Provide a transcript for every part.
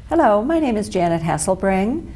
Hello, my name is Janet Hasselbring,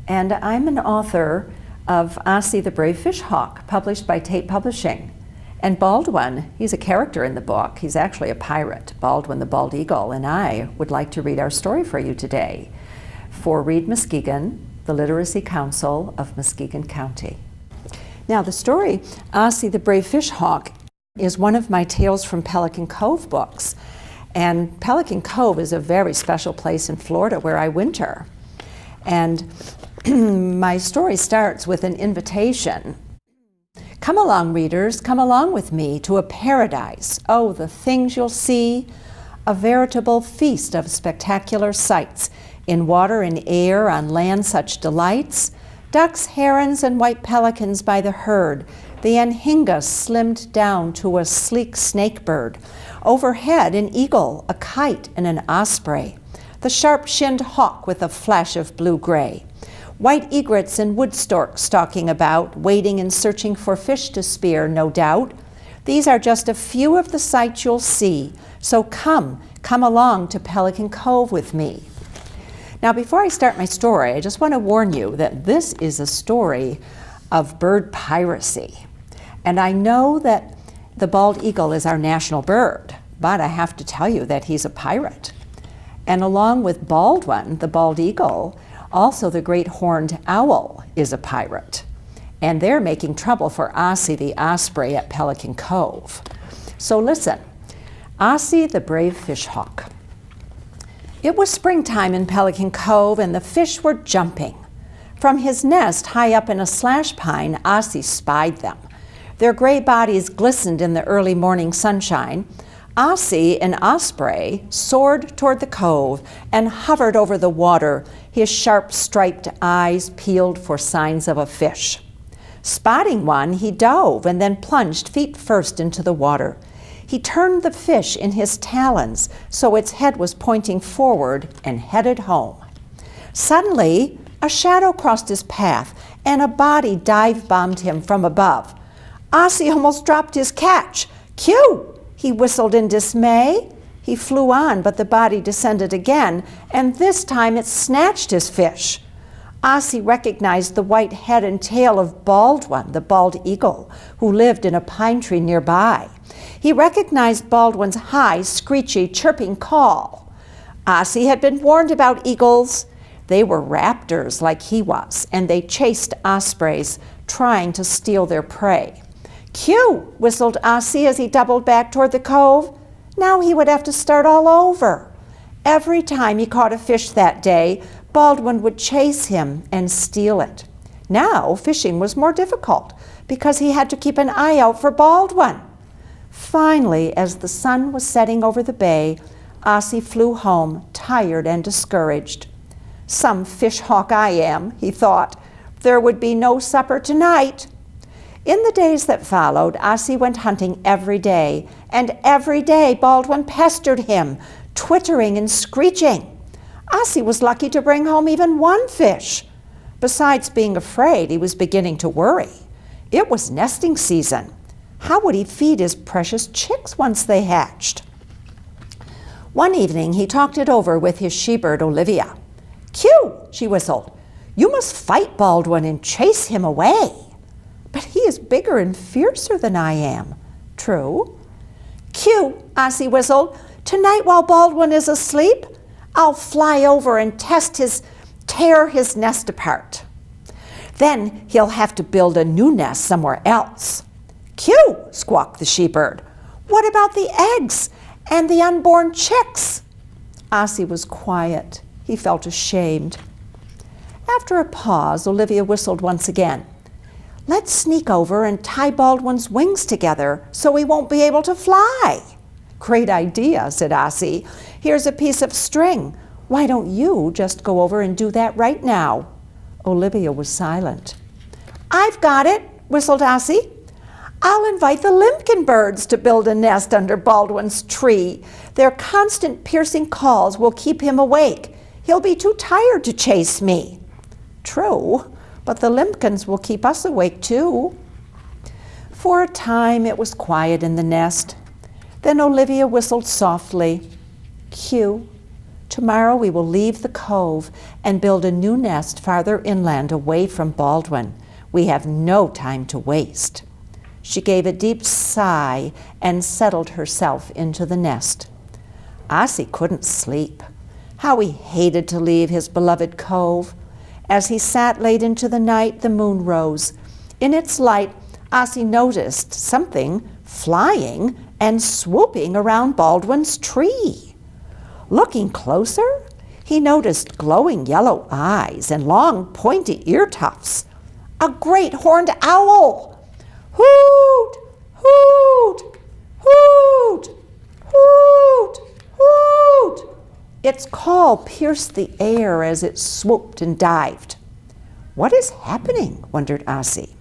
and I'm an author of Ossie the Brave Fish Hawk, published by Tate Publishing. And Baldwin, he's a character in the book. He's actually a pirate, Baldwin the Bald Eagle, and I would like to read our story for you today for Read Muskegon, the Literacy Council of Muskegon County. Now, the story, Ossie the Brave Fish Hawk, is one of my Tales from Pelican Cove books. And Pelican Cove is a very special place in Florida where I winter. And my story starts with an invitation. Come along, readers, come along with me to a paradise. Oh, the things you'll see, a veritable feast of spectacular sights. In water and air, on land such delights. Ducks, herons, and white pelicans by the herd. The anhinga slimmed down to a sleek snake bird. Overhead, an eagle, a kite, and an osprey. The sharp-shinned hawk with a flash of blue-gray. White egrets and wood storks stalking about, waiting and searching for fish to spear, no doubt. These are just a few of the sights you'll see. So come along to Pelican Cove with me. Now, before I start my story, I just want to warn you that this is a story of bird piracy. And I know that the bald eagle is our national bird, but I have to tell you that he's a pirate. And along with Baldwin, the bald eagle, also the great horned owl is a pirate. And they're making trouble for Ossie the osprey at Pelican Cove. So listen, Ossie the Brave Fish Hawk. It was springtime in Pelican Cove and the fish were jumping. From his nest high up in a slash pine, Ossie spied them. Their gray bodies glistened in the early morning sunshine. Ossie, an osprey, soared toward the cove and hovered over the water, his sharp striped eyes peeled for signs of a fish. Spotting one, he dove and then plunged feet first into the water. He turned the fish in his talons so its head was pointing forward and headed home. Suddenly, a shadow crossed his path and a body dive-bombed him from above. Ossie almost dropped his catch. "Q!" he whistled in dismay. He flew on, but the body descended again, and this time it snatched his fish. Ossie recognized the white head and tail of Baldwin, the bald eagle, who lived in a pine tree nearby. He recognized Baldwin's high, screechy, chirping call. Ossie had been warned about eagles. They were raptors like he was, and they chased ospreys, trying to steal their prey. "Q!" whistled Ossie as he doubled back toward the cove. Now he would have to start all over. Every time he caught a fish that day, Baldwin would chase him and steal it. Now fishing was more difficult because he had to keep an eye out for Baldwin. Finally, as the sun was setting over the bay, Ossie flew home, tired and discouraged. "Some fish hawk I am," he thought. "There would be no supper tonight." In the days that followed, Ossie went hunting every day, and every day Baldwin pestered him, twittering and screeching. Ossie was lucky to bring home even one fish. Besides being afraid, he was beginning to worry. It was nesting season. How would he feed his precious chicks once they hatched? One evening, he talked it over with his she-bird, Olivia. "Q!" she whistled. "You must fight Baldwin and chase him away." "But he is bigger and fiercer than I am." "True." "Q!" Ossie whistled. "Tonight while Baldwin is asleep, I'll fly over and tear his nest apart. Then he'll have to build a new nest somewhere else." "Q!" squawked the she-bird. "What about the eggs and the unborn chicks?" Ossie was quiet. He felt ashamed. After a pause, Olivia whistled once again. "Let's sneak over and tie Baldwin's wings together so he won't be able to fly." "Great idea," said Ossie. "Here's a piece of string. Why don't you just go over and do that right now?" Olivia was silent. "I've got it," whistled Ossie. "I'll invite the limpkin birds to build a nest under Baldwin's tree. Their constant piercing calls will keep him awake. He'll be too tired to chase me." "True, but the limpkins will keep us awake too." For a time it was quiet in the nest. Then Olivia whistled softly, "Q," Tomorrow we will leave the cove and build a new nest farther inland away from Baldwin. We have no time to waste." She gave a deep sigh and settled herself into the nest. Ossie couldn't sleep. How he hated to leave his beloved cove. As he sat late into the night, the moon rose. In its light, Ossie noticed something flying and swooping around Baldwin's tree. Looking closer, he noticed glowing yellow eyes and long, pointy ear tufts. A great horned owl! Hoot! Hoot! Hoot! Hoot! Hoot! Its call pierced the air as it swooped and dived. "What is happening?" wondered Ossie.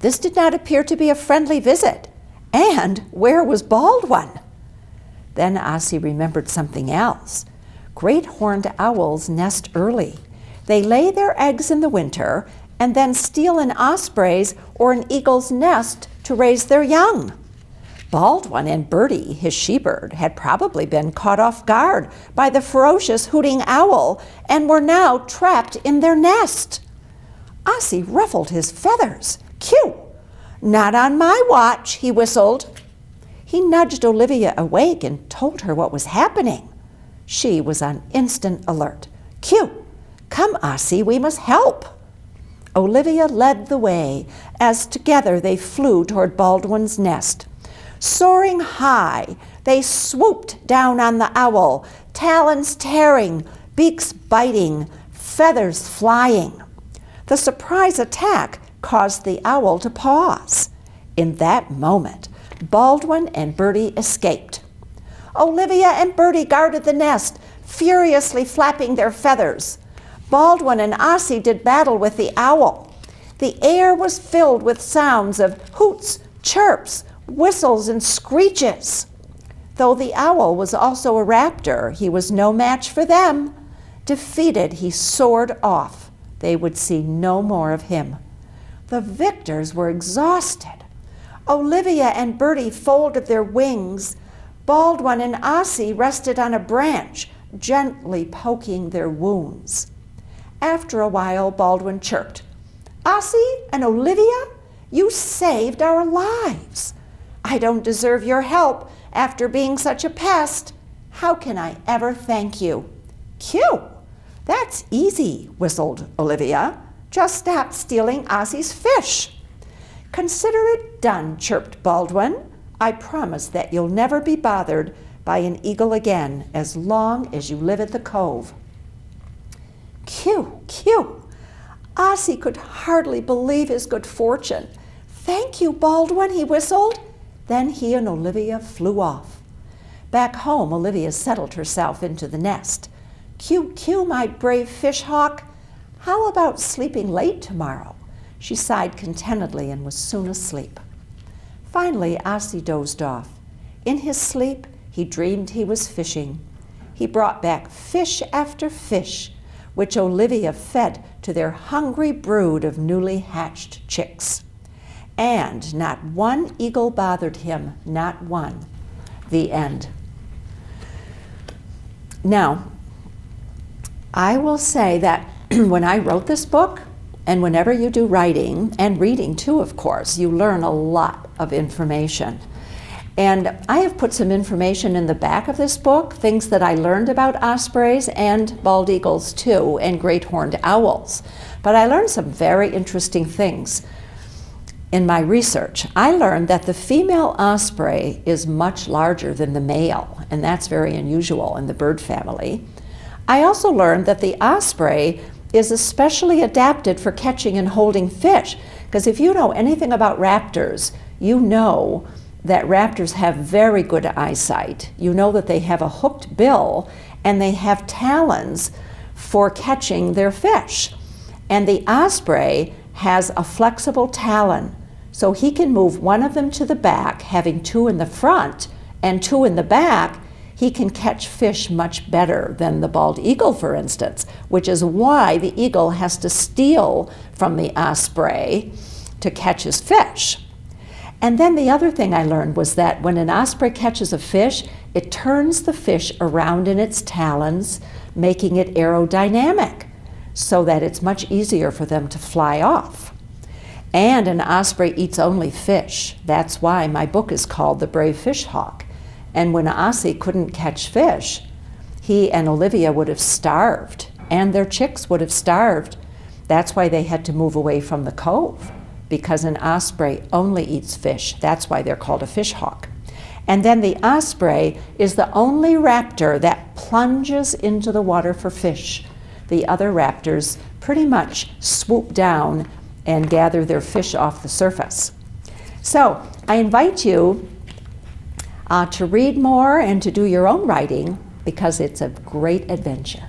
This did not appear to be a friendly visit. And where was Baldwin? Then Ossie remembered something else. Great horned owls nest early. They lay their eggs in the winter and then steal an osprey's or an eagle's nest to raise their young. Baldwin and Bertie, his she-bird, had probably been caught off guard by the ferocious hooting owl and were now trapped in their nest. Ossie ruffled his feathers. "Cue! Not on my watch," he whistled. He nudged Olivia awake and told her what was happening. She was on instant alert. "Cue! Come, Ossie, we must help." Olivia led the way as together they flew toward Baldwin's nest. Soaring high, they swooped down on the owl, talons tearing, beaks biting, feathers flying. The surprise attack caused the owl to pause. In that moment, Baldwin and Bertie escaped. Olivia and Bertie guarded the nest, furiously flapping their feathers. Baldwin and Ossie did battle with the owl. The air was filled with sounds of hoots, chirps, whistles, and screeches. Though the owl was also a raptor, he was no match for them. Defeated, he soared off. They would see no more of him. The victors were exhausted. Olivia and Bertie folded their wings. Baldwin and Ossie rested on a branch, gently poking their wounds. After a while, Baldwin chirped, "Ossie and Olivia, you saved our lives. I don't deserve your help after being such a pest. How can I ever thank you?" "Cue! That's easy," whistled Olivia. "Just stop stealing Ossie's fish." "Consider it done," chirped Baldwin. "I promise that you'll never be bothered by an eagle again as long as you live at the cove." Cue, cue. Ossie could hardly believe his good fortune. "Thank you, Baldwin," he whistled. Then he and Olivia flew off. Back home, Olivia settled herself into the nest. "Cue, cue, my brave fish hawk. How about sleeping late tomorrow?" She sighed contentedly and was soon asleep. Finally, Ossie dozed off. In his sleep, he dreamed he was fishing. He brought back fish after fish, which Olivia fed to their hungry brood of newly hatched chicks. And not one eagle bothered him, not one. The end. Now, I will say that when I wrote this book, and whenever you do writing, and reading too, of course, you learn a lot of information. And I have put some information in the back of this book, things that I learned about ospreys and bald eagles too, and great horned owls. But I learned some very interesting things in my research. I learned that the female osprey is much larger than the male, and that's very unusual in the bird family. I also learned that the osprey is especially adapted for catching and holding fish, because if you know anything about raptors, you know that raptors have very good eyesight. You know that they have a hooked bill and they have talons for catching their fish. And the osprey has a flexible talon, so he can move one of them to the back, having two in the front and two in the back. He can catch fish much better than the bald eagle, for instance, which is why the eagle has to steal from the osprey to catch his fish. And then the other thing I learned was that when an osprey catches a fish, It turns the fish around in its talons, making it aerodynamic so that it's much easier for them to fly off. And an osprey eats only fish. That's why my book is called The Brave Fish Hawk. And when Ossie couldn't catch fish, he and Olivia would have starved, and their chicks would have starved. That's why they had to move away from the cove, because an osprey only eats fish. That's why they're called a fish hawk. And then the osprey is the only raptor that plunges into the water for fish. The other raptors pretty much swoop down and gather their fish off the surface. So I invite you to read more and to do your own writing, because it's a great adventure.